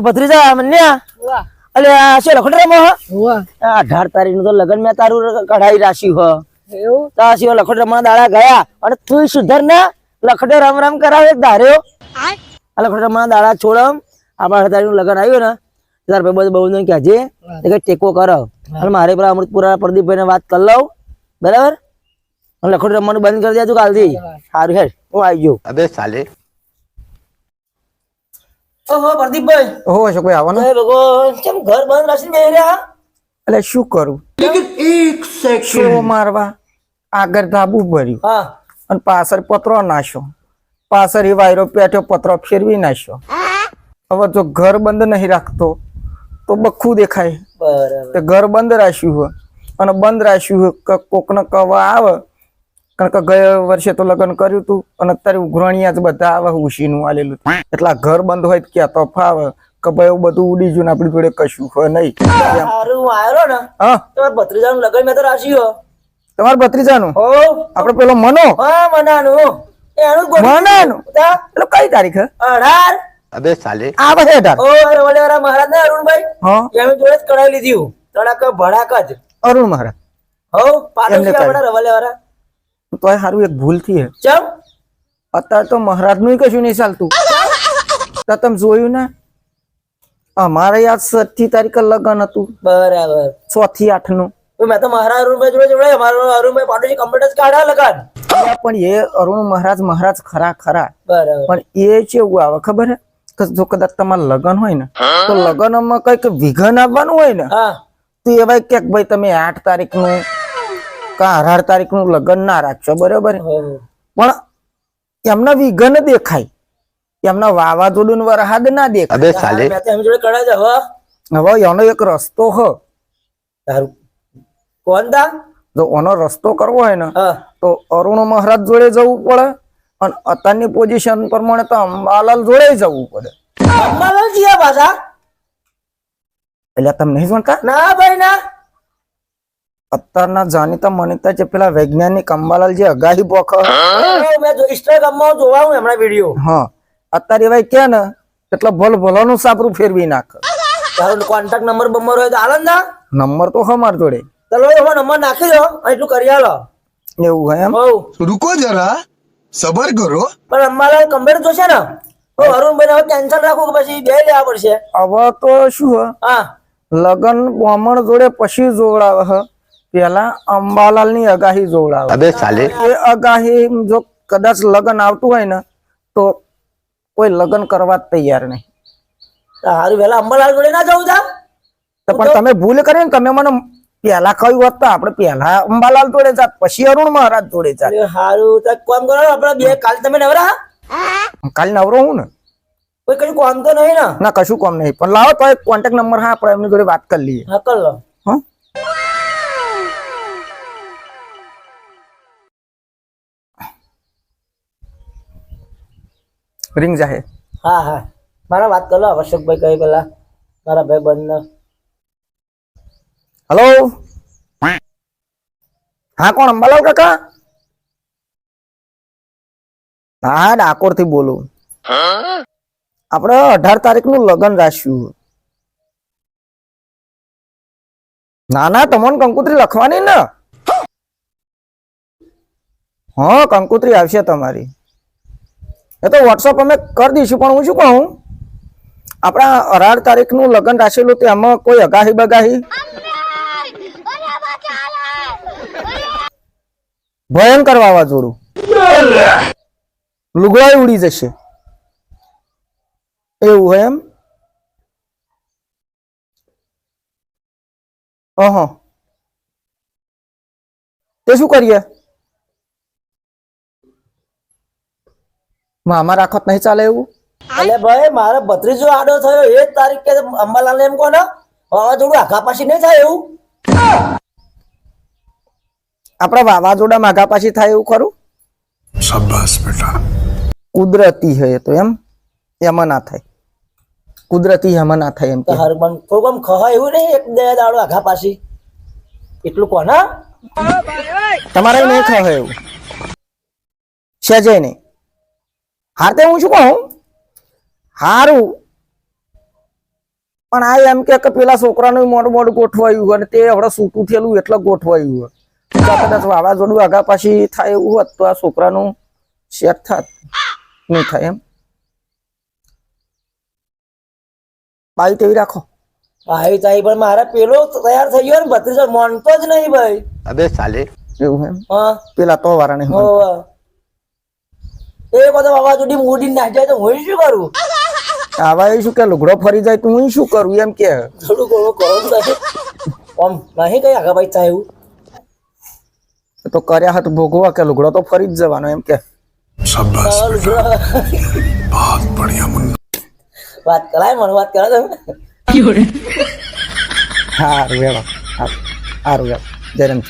ભત્રીજા મન્યા વાહ અલે આ છે લખડરામાં વાહ 18 તારીખનું તો લગન મેં તારું કઢાઈ રાખ્યું હ એવું તો આ સિવાય લખડરામાં દાડા ગયા અને તું સુધર ને લખડે રામ રામ કરાવે ધાર્યો આ લખડરામાં દાડા છોડમ આપણા તારીખનું લગન આવ્યું ને તાર ભાઈ બહુ ને કહેજે કે ટેકો કરો અને મારે પેલા અમૃતપુરા પ્રદીપભાઈ ને વાત કરી લઉં બરાબર લખોડ રમવાનું બંધ કરી દેજો કાલથી સારું હેડ હું આવી ગયો अबे साले ઓહો પ્રદીપભાઈ ઓહો અશોકભાઈ આવવાનો જય ભગવાન કેમ ઘર બંધ રાખીને બેહી રહ્યા એટલે શું કરું શો મારવા આગળ ધાબુ ભર્યું હા અને પાછળ પતરો નાખ્યો પાછળ એ વાયરો પેટ્યો પતરો ફેરવી નાખ્યો હવે જો ઘર બંધ નહીં રાખતો તો બખું દેખાય બરાબર તે ઘર બંધ રાખ્યું હોય અને બંધ રાખ્યું હોય કે કોકને કવા આવે કારણ કે ગયા વર્ષે તો લગ્ન કર્યું હતું અને અત્યારે ઉઘરાણીયા જ બધા આવે ઉશીનું આલેલું એટલે આ ઘર બંધ હોય ક્યાં તો ફાવે કે ભાઈ એવું બધું ઉડી ગયું ને આપણી જોડે કશું હોય નહીં સારું હું આવ્યો ને હા તમારા ભત્રીજાનું લગન મેં તો રાખ્યું તમારા ભત્રીજાનું હો આપડે પેલો મનો હા મનાનું એનું મનાનું એટલે કઈ તારીખ હે 18 अबे साले આવે છે 18 ઓ રવલેવાળા મહારાજ ને અરુણભાઈ હા એનું જોડે જ કઢાઈ લીધી હું તડાક ભડાક જ અરુણ મહારાજ હો પાડોશી એમને આપણા રવલેવાળા તો સારું એક ભૂલ થી હે ચમ અત્યારે તો મહારાજ નું કશું નહીં ચાલતું તો તમે જોયું ને અમારે યાદ 7 તારીખે લગ્ન હતું બરાબર 6 થી 8 નું તો મેં તો મહારાજ અરુણભાઈ જોડે જોડે અમારો અરુણભાઈ પાડોશી કમ્પ્યુટર જ કાઢા લગન પણ એ અરુણ મહારાજ ખરા ખરા બરાબર પણ એ કેવું આવે ખબર હે કે જો કદાચ તમારે લગ્ન હોય ને તો લગ્નમાં કઈક વિઘન આવવાનું હોય ને હા તો એવાય કે ભાઈ તમે 8 તારીખ નું કા 18 તારીખ નું લગ્ન ના રાખશો બરોબર પણ એમના વિઘન દેખાય એમના વાવાઝોડું ને વરસાદ ના દેખાય अबे साले મેં તો એમ જોડે કઢા છે હવે એનો એક રસ્તો હ તારું કોણ તા જો એનો રસ્તો કરવો હોય ને હા તો અરુણ મહારાજ જોડે જવું પડે અને અત્યારની પોઝિશન પ્રમાણે તો અંબાલાલ જોડે જવું પડે અંબાલાલ જીયા પાછા એટલે તમે નહીં જાણતા ના ભાઈ ના અત્યારના જાણીતા મનીતા છે પેલા વૈજ્ઞાનિક અંબાલાલ જે અગાહી પોખ મેં ઇન્સ્ટાગ્રામ માં જોવા હું હમણાં વિડીયો હા અત્યારે એવાય કે ને એટલે ભલાનું સાપરું ફેરવી નાખ તારો કોન્ટેક્ટ નંબર બંબર હોય તો આનંદ ના નંબર તો અમાર જોડે ચલો એમાં નંબર નાખી દો એટલું કરી આલો એવું હોય એમ હવ रुको जरा सबर करो પણ અંબાલાલ કમ્પ્યુટર જોશે ને તો અરુણભાઈ હવે કેન્સલ રાખો કે પછી બે લેવા પડશે હવે તો શું હે હા લગન બ્રાહ્મણ જોડે પછી જોડાવે હે પેલા અંબાલાલ ની અગાહી જોડાવે अबे साले એ અગાહી જો કદાચ લગન આવતું હોય ને તો કોઈ લગન કરવા જ તૈયાર નહીં સારું પેલા અંબાલાલ જોડે ના જવું તા તો પણ તમે ભૂલ કરી ને તમે મને પેલા કહ્યું હોત તો આપણે પેલા અંબાલાલ જોડે જાત પછી અરુણ મહારાજ જોડે જાત સારું તો કોમ કરો આપડે બે કાલ તમે નવરા કાલ નવરો હું ને કોઈ કઈ કોમ તો નહીં ને ના કશું કામ નહીં પણ લાવો તો એક કોન્ટેક્ટ નંબર હા આપણે એમની જોડે વાત કરી લઈએ હા કર લો હા રિંગ જાહે હા હા મારા વાત કરો અશોકભાઈ કહે પેલા મારા ભાઈ બંધ હેલો હા કોણ અંબાલાલ કાકા હા ડાકોર થી બોલું આપણે 18 તારીખ નું લગ્ન રાખ્યું ના ના તમને કંકોત્રી લખવાની ને હા કંકોત્રી આવશે તમારી એ તો વોટ્સઅપ અમે કરી દઈશું પણ હું શું કહું આપણા 18 તારીખ નું લગ્ન રાખેલું તેમાં કોઈ અગાહી બગાહી ભયંકર વાવાઝોડું લુગડાઈ ઉડી જશે એવું હોય એમ તે શું કરીએ મામા રાખત નહીં ચાલે એવું એટલે ભાઈ મારા ભત્રીજો આડો થયો એ જ તારીખે અંબાલાલ એમ કોને વાવાઝોડું આખા પાછી નહીં થાય એવું આપડા વાવાઝોડા માગા પાછી થાય એવું ખરું शाबाश बेटा કુદરતી હે તો એમ એમાં ના થાય કુદરતી એમાં ના થાય એમ તો કે હર પણ થોડું ખવા એવું નહીં એક બે દાડો આખા પાછી એટલું કોના તમારે નહીં ખાવ એવું સજે નહીં હાર તે હું શું કહું હારું પણ આ એમ કે પેલા છોકરાનું મોડું મોડું ગોઠવાયું અને તે હવે સૂતું થયેલું એટલે ગોઠવાયું કદાચ વાવાઝોડું આગા પાછી થાય એવું હોત તો આ છોકરાનું સેટ થાત નહીં થાય એમ બાઈ તેવી રાખો ભાઈ તાઈ પણ મારે પેલો તૈયાર થઈ ગયો ને ભત્રીજો માનતો જ નહીં ભાઈ. अबे साले એવું એમ હા પેલા તો વાળા નહીં હોવે. એ બધો વાવાઝોડી મૂડી નાખી જાય તો હું શું કરું? આવા એ શું કે લુગડો ફરી જાય તો હું શું કરું એમ કે થોડું ઘણું કરો તો નહીં. આમ નહીં કઈ આગા ભાઈ થાય એવું. તો કર્યા હાથ ભોગવા કે લુગડો તો ફરી જ જવાનો એમ કે शाबाश ચાલો, बेटा बहुत बढ़िया मुन्ना વાત કરાય મને વાત કરાય તમે સારું એવા સારું જયરામ